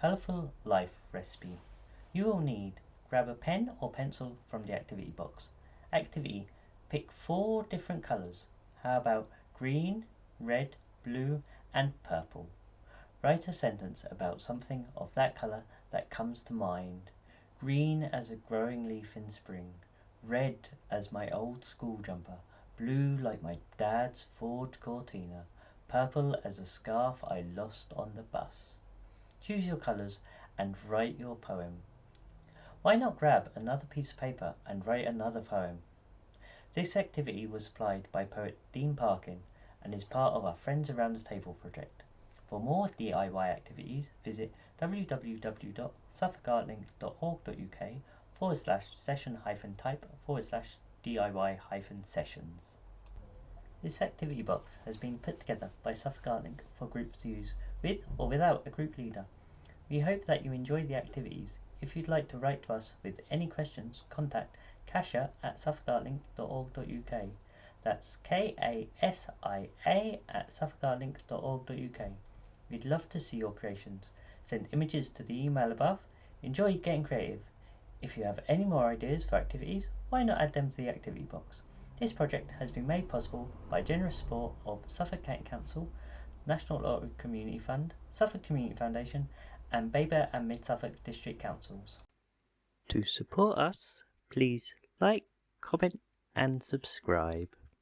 Colourful life recipe. You will need grab a pen or pencil from the activity box. Activity: pick 4 different colours. How about green, red, blue and purple? Write a sentence about something of that colour that comes to mind. Green as a growing leaf in spring, red as my old school jumper, blue like my dad's Ford Cortina, purple as a scarf I lost on the bus. Choose your colours and write your poem. Why not grab another piece of paper and write another poem? This activity was supplied by poet Dean Parkin and is part of our Friends Around the Table project. For more DIY activities, visit www.suffolkartlink.org.uk/session-type/DIY-sessions. This activity box has been put together by Suffolk Artlink for groups to use with or without a group leader. We hope that you enjoy the activities. If you'd like to write to us with any questions, contact kasia@suffolkartlink.org.uk. That's KASIA@suffolkartlink.org.uk. We'd love to see your creations. Send images to the email above. Enjoy getting creative. If you have any more ideas for activities, why not add them to the activity box? This project has been made possible by generous support of Suffolk County Council, National Lottery Community Fund, Suffolk Community Foundation and Baber and Mid Suffolk District Councils. To support us, please like, comment and subscribe.